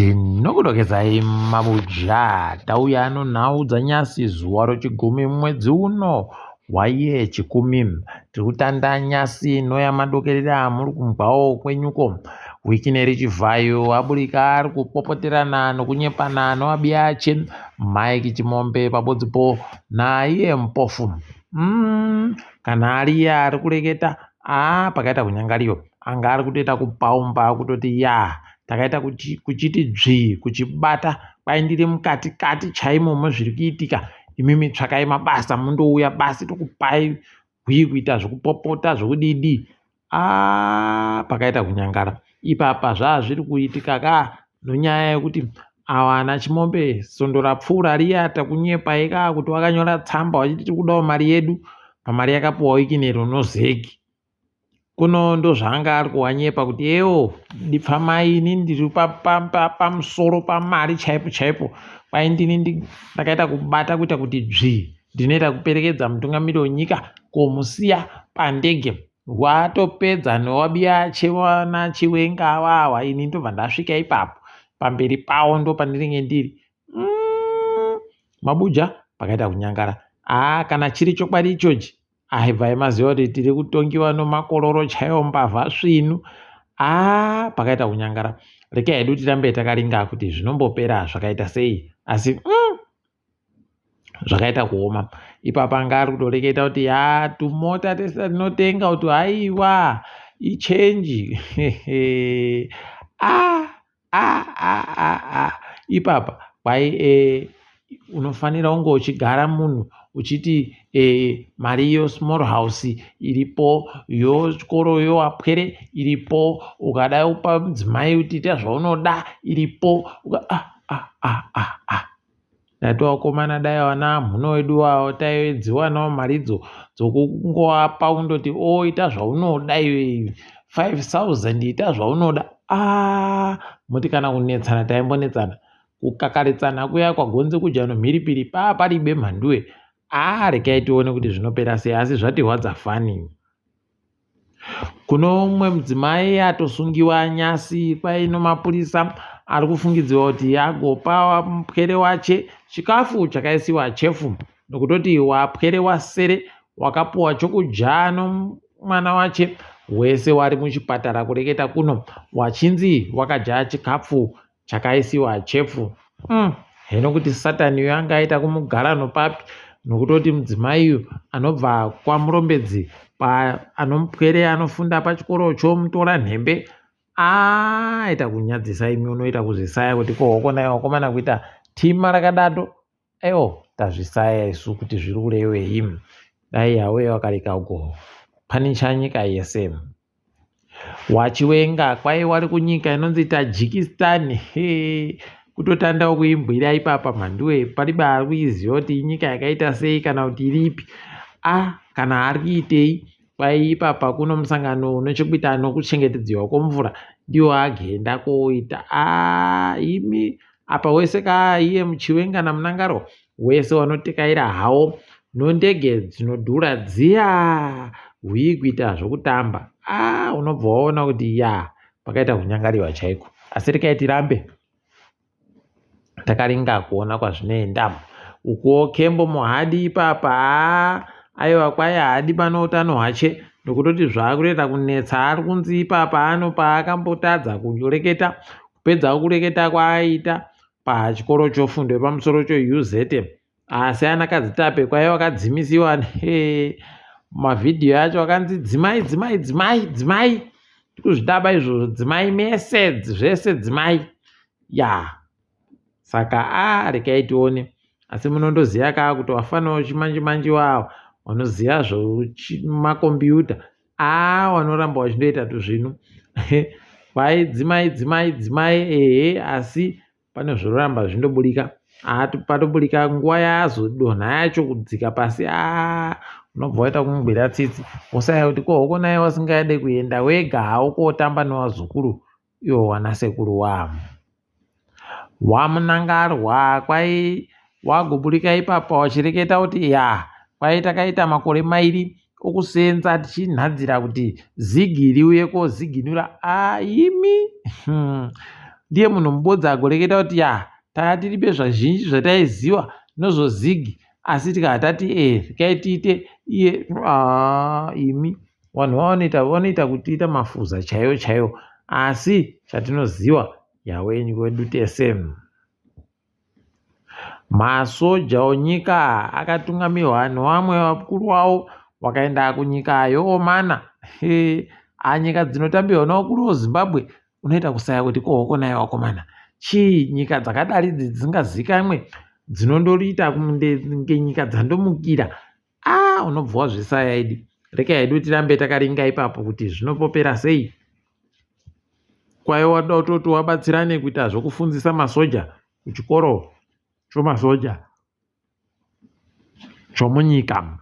Ndinokudokezai mabuja tauya ano nhau dzanyasi zuwa rochigumi mwedzi uno waiye chikumi tiri kutanda nyasi inoya madokerera muri kumbawo kwenyuko wiki nerichivhayo aburika ari kupopoterana nokunyepana noabiache Mike Chimombe pabodzipo naiye mupofu kana ariya ari kureketa pakaita kunyangariyo anga ari kutoita kupaumba kutoti takaita kuchiti dzvi kuchibata kwai ndiri mukati chaimomo zviri kuitika imimi tsvakai mabasa mundouya basi tokupai gwii kuita zvokupopota zvokudidi pakaita kunyangara ipapa zviri kuitika nonyaya yekuti awa ana Chimombe sondo rapfuura riya takunyepa kuti wakanyora tsamba wachiti tiri kudawo mari yedu pamari yakapuwa wiki nero nozeki kuno ndo zvaanga ari kuwanyepa kuti dipfamai inini ndiri pamusoro pamari chaipo kwai ndini ndakaita kubata kuita kuti dzvi ndinoita kuperekedza mutungamiri wenyika komusiya pandege watopedza nowabiya chewana chiwenga awawa ini ndobva ndasvika ipapo pamberi pawo ndo pandinenge ndiri mabuja pakaita kunyangara kana chiri chokwadi ichochi aibva maziva kuti tiri kutongiwa nomakororo chaiwo mbavha svinu pakaita kunyangara rekai hedu tirambe takaringa kuti zvinombopera zvakaita sei asi zvakaita kuoma ipapa anga ari kutoreketa kuti tumota tese tinotenga kuti haiwa ichenji ipapa kwai unofanira kunge uchigara munhu uchiti mari small house iripo chikoro apwere iripo ukada upa mudzimai kuti ita zvaunoda iripo dati wakomana dai wana mhuno wedu wawo taidziwa nawo maridzo dzokungoapa undoti ita zvaunoda iwe 5,000 ita zvaunoda moti kana kunetsana taimbonetsana kukakaritsana kuya kwagonze kudya nomhiripiri paribe mhanduwe rekai tione kuti zvinopera sei asi zvati hwadzafani kuno umwe mudzimai atosungiwa nyasi kwai nomapurisa ari kufungidziwa kuti agopa mupwere wache chikafu chakaisiwa chefu nokutoti wapwere wasere wakapuwa chokudya nomwana wache wese wari muchipatara kureketa kuno wachinzi wakadya chikafu chakaisiwa chefu heno kuti satani yanga aita kumugara nopapi nokutoti mudzimai anobva kwamurombedzi anomupwere anofunda pachikorocho mutora nhembe aita kunyadzisa imi unoita kuzvisaya kuti kohokona wakomana kuita tima rakadato tazvisaya isu kuti zviri kurevei dai hawe wakareka uko panisha nyika yese wachiwenga kwai wari kunyika inonzi Tajikistan kutotandawo kuimbwira ipapa mhanduwe paribe ari kuiziva kuti inyika yakaita sei kana kuti iripi kana ari kuitei kwai ipapa kuno musangano unochekuita nokuchengetedzwa kwemvura ndiwo agenda koita imi apa wese iye muchiwenga namunangaro wese wanotekaira hawo nondege dzinodhura dziya kuita zvokutamba unobva waona kuti pakaita kunyangariwa chaiko asi rekai tirambe takaringa kuona kwazvinoenda ukuwo Kembo muhadi ipapa aiwa kwai haadi pano utano hwache nokutoti zvaakureta kunetsa ari kunzi ipapa paakambotadza kunyoreketa kupedza kureketa kwaaita pachikoro chofundo yepamusoro UZM asi anakadzitape kwai wakadzimisiwa mavhidhiyo acho akanzi dzimai tikuzvidaba izvozvo dzimai mese zvese dzimai saka rekai tione asi munondoziva kuti wafanawo chimanje wawo wanoziva zvomakombiyuta wanoramba wachindoita tuzvinu kwai dzimai asi pane zvoramba zvindoburika patoburika nguva yaazodonha yacho kudzika pasi unobva waita kumugwira tsitsi usaya kuti kohokonai wasingade kuenda wega hawo kotamba nevazukuru iwo wanasekuru wamunangarwa kwai wagoburika ipapa wachireketa kuti kwai takaita makore mairi okusenza tichinhadzira kuti zigi riuye koziginura imi ndiye munhu mubodzi agoreketa kuti taka tiribe zvazhinji zvataiziva nozozigi asi tikatati rekai tiite iye imi vanhu vanoita kutiita mafuza chaiyo chaiyo asi chatinoziva yawenyu kwedu tese. Masoja onyika akatungamirwa nevamwe vakuru wavo wakaenda kunyikayo mana nyika dzinotambirwa nevakuru veZimbabwe unoita kusaya kuti kohokona vakomana chii nyika dzakadari dzisingazikamwe dzinondorita ngenyika dzandomukira unobva wazvisaya idi. Reka hedu tirambe takaringa ipapo kuti zvinopopera sei. Kwaiwa toti wabatsirane kuita zvokufundzisa masoja kuchikoro chomasoja chomunyika.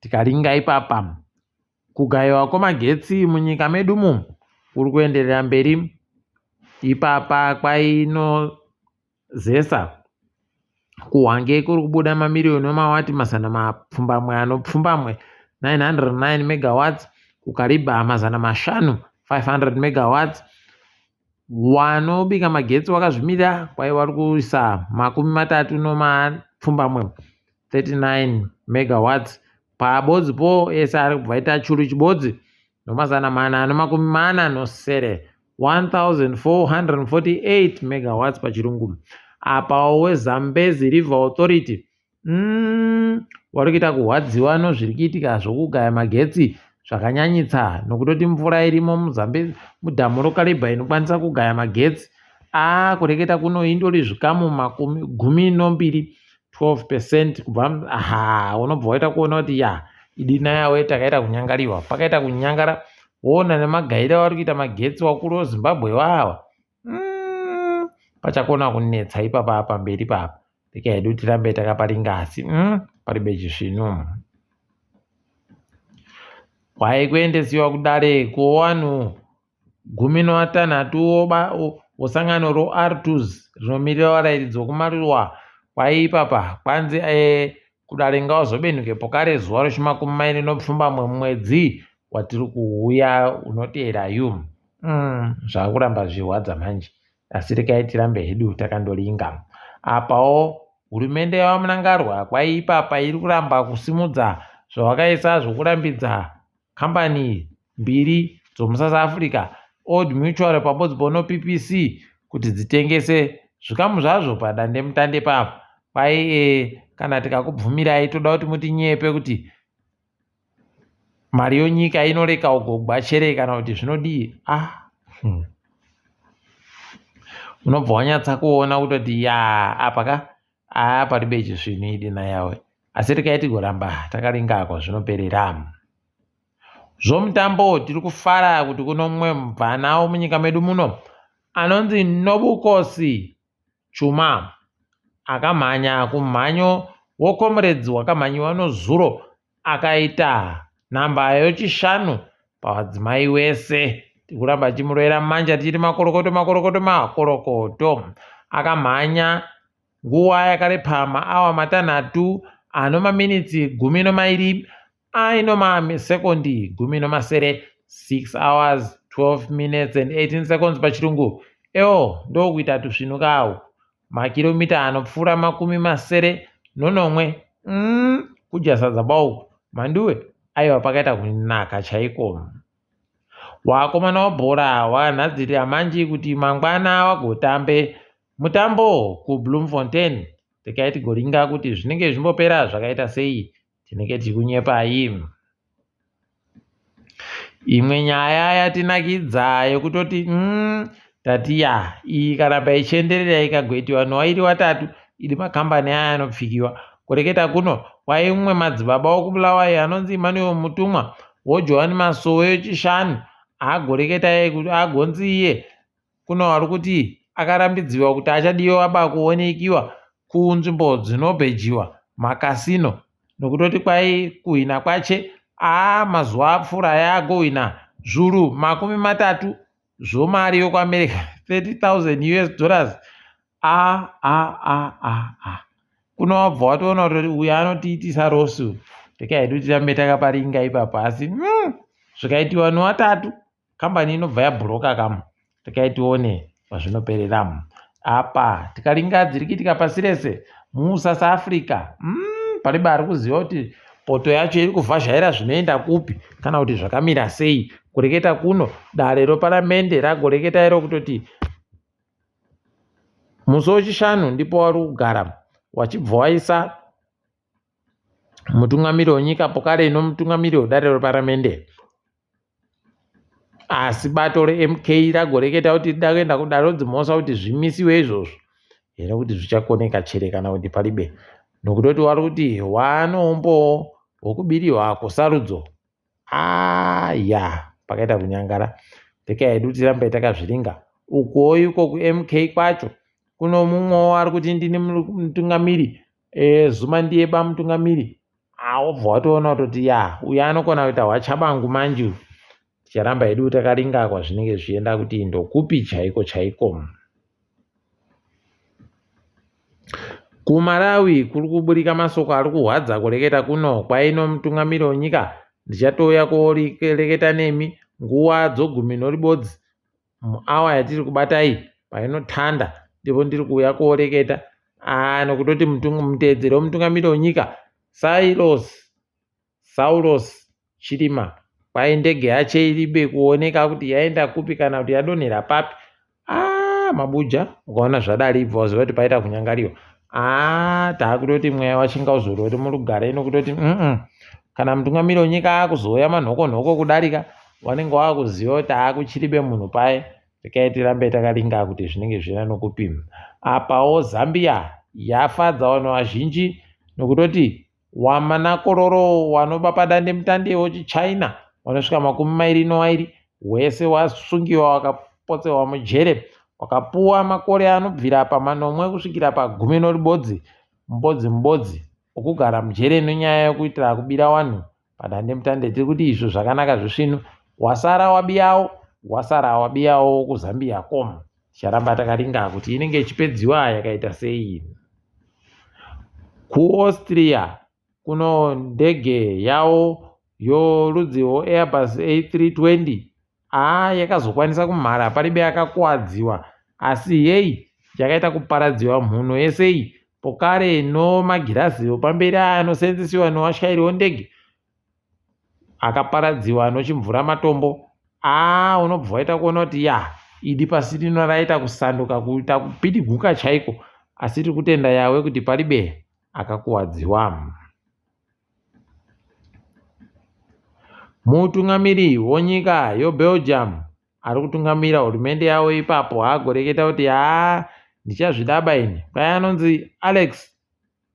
Tikaringa ipapa kugayiwa kwemagetsi munyika medumo kuri kuenderera mberi. Ipapa kwainozesa kuhwange kuri kubuda mamiliyoni emawati mazana mapfumbamwe anopfumbamwe 909 megawatts kukariba mazana mashanu 500 megawatts. Wanobika magetsi wakazvimira kwaivari kuisa 33 39 megawatts. Pabodzipo ese ari kubva ita churu chibodzi nomazana 440 1448 megawatts pachirungu. Apa weZambezi River Authority vari kuita kuhwadziwa nozviri kuitika zvokugaya magetsi zvakanyanyitsa nokutoti mvura irimo muZambezi mudhamu rokareba inokwanisa kugaya magetsi kureketa kuno indori zvikamu 12 kubva unobva waita kuona kuti idina yawe takaita kunyangariwa pakaita kunyangara woona nemagayiro avari kuita magetsi wakuru weZimbabwe wawa pachakona kunetsa ipapa pamberi papa. Reka hedu tirambe takaparinga asi paribe chizvino kwaikuendesiwa kudareko vanhu 16 vosangano roArtus rinomirira varairidzi vokumaruwa kwaipapa kwanzi kudarenga wazobenukepo kare zuva rechi20 mwedzi watiri kuuya unoteera yu zvakuramba zvirwadza manje asi rekai tirambe hedu takandoringa. Apawo hurumende yavamunangarwa kwaipapa iri kuramba kusimudza zvavakaisa zvokurambidza kambani 2 dzomuSouth Africa Old Mutual pabodzipo noPPC kuti dzitengese zvikamu zvazvo padandemutande papo. Kwai kana tikakubvumirai toda kuti mutinyepe kuti mari yonyika inoreka ugogwa chere kana kuti zvinodii. Unobva wanyatsa kuona kutoti apa paribe chizvino idina yawe asi rekai tigoramba takaringako zvinoperera. Zvomutambo tiri kufara kuti kuno mumwe mubvana womunyika medu muno anonzi Nobukosi Chuma akamhanya kumhanyo woComrades wakamhanyiwa nozuro akaita namba yechishanu pavadzimai wese. Tikuramba tichimuroera manja tichiti makorokoto. Akamhanya nguva yakarepa maawa 6 ano maminitsi 12 aino masekondi 17 6 hours 12 minutes and 18 seconds pachirungu. Ndokuita tusvinukawo makilomita anopfuura 90 kujasadza bauku manduwe aiwa pakaita kunaka chaiko. Wakomana wabhora wanhadzirira manji kuti mangwana wagotambe mutambo kuBloemfontein. Rekai tigoringa kuti zvinenge zvimbopera zvakaita sei tinenge tikunyepai. Imwe nyaya yatinakidza yekutoti tati iyi karamba ichienderera ikagoitiwa newairi watatu iri makambani aya anopfikiwa. Kureketa kuno kwai umwe madzibaba wokubulawayi anonzi Emmanuel Mutumwa woJohani Masowe wechishanu agoreketa kuti agonzi iye kuno vari kuti akarambidziwa kuti achadiwa aba kuonekiwa kunzvimbo dzinobhejiwa makasino nokutoti kwai kuhwina kwache mazuva apfuura yaagohwina zviuru 30 zvomari yokuAmerica $30,000. Kuno wabva watoona kuti uyu anotiitisa rosu. Reka hedu tirambe takaparinga ipapa asi zvikaitiwa newatatu kambani inobva yabhuroka kamo. Rekai tione pazvinopereramo. Apa tikaringadzikitika pasi rese muSouth Africa paribe ari kuziva kuti poto yacho iri kuvhazhaira zvinoenda kupi kana kuti zvakamira sei. Kureketa kuno dare reparamende ragoreketa iro kutoti musi wechishanu ndipo wari kugara wachibva waisa mutungamiri wenyika pokare ino mutungamiri wedare reparamende. Asi bato reMK ragoreketa kuti rida kuenda kudare dzimosa kuti zvimisiwe izvozvo here kuti zvichakoneka chere kana kuti paribe. Nokutoti wari kuti hwanoombo hwokubiriwa kusarudzo. Pakaita kunyangara. Teka hedu tirambe takazviringa. Uko iko kuMK kwacho kuno mumwewo ari kuti ndini mutungamiri Zuma ndiyeba mutungamiri. Wobva watoona kutoti uyu anokona kuita hwachabangu manju. Ticharamba hedu takaringa kwazvinenge zvichienda kuti ndokupi chaiko chaiko. KuMalawi kuri kuburika masoko ari kuhwadza kureketa kuno kwaino mutungamiri wenyika ndichatouya koreketa nemi nguva dzogumi noribodzi muawa yatiri kubatai painotanda ndipo ndiri kuuya koreketa nokutoti muteedzeri wemutungamiri wenyika Saulos Chilima kwai ndege yache iribe kuoneka kuti yaenda kupi kana kuti yadonhera papi. Mabuja ukaona zvadari ibva waziva kuti paita kunyangariwa. Taakutoti mweya wachinga uzorori murugare nokutoti kana mutungamiri wenyika akuzouya manhokonhoko kudarika vanenge vakuziva kuti akuchiribe munhu paye. Tikaitiramba takaringa kuti zvinenge zvina nokupi. Apawo Zambia yafadza vanhu vazhinji nokutoti wamanakororo wanoba padande mutande wechiChina vanosvika 20 wese wasungiwa wakapotsewa mujere wakapuwa makore anobvira pa9 kusvikira pa10 noribodzi mbodzi okugara mujere nenyaya yekuitira kubira vanhu padande mutande. Tiri kuti izvo zvakanaka zvisvino. Wasara wabiyawo kuZambia komo. Ticharamba takaringa kuti inenge ichipedziwa yakaita sei. KuAustria kuno ndege yawo yorudzi Airbus A320 yakazokwanisa kumhara paribe yakakuwadziwa, asi yakaita kuparadziwa mhuno yese pokare nomagirazi pamberi anosenzesiwa newashayiri wendege akaparadziwa nochimvura matombo. Unobva waita kuona kuti idi pasi rino raita kusanduka kuita kupidiguka chaiko, asi tiri kutenda yawe kuti paribe akakuwadziwa. Mutungamiri wenyika yeBelgium ari kutungamira hurumende yawo ipapo agoreketa kuti ndichazvidaba ini. Kwai anonzi Alex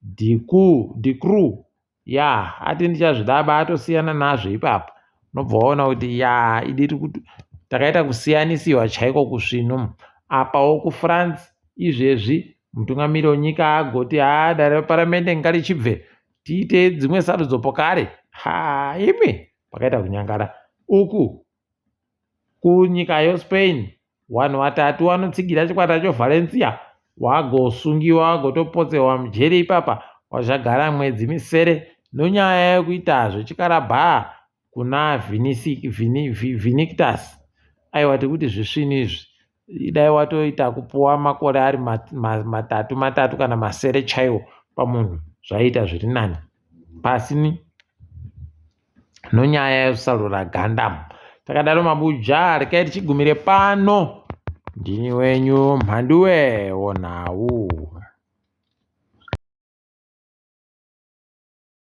de Croo ati ndichazvidaba atosiyana nazvo ipapo. Unobva waona kuti takaita kusiyanisiwa chaiko kusvino. Apawo kuFrance izvezvi mutungamiri wenyika agoti dare reparamende ngarichibve tiite dzimwe sarudzo pokare. Imi pakaita kunyangara. Uku kunyika yeSpain vanhu 3 vanotsigira chikwata cheValencia wagosungiwa wagotopotsewa mujere ipapa wazvagara mwedzi misere nonyaya yekuita zvechikarabhaa kuna Vinictus. Aiwa tikuti zvisvino izvi dai watoita kupuwa makore ari 3 kana masere chaiwo pamunhu zvaita zviri nani pasini nonyaya yezarura gandamu. Takadaro mabuja rekai tichigumire pano. Ndini wenyu Mhanduwe Onau.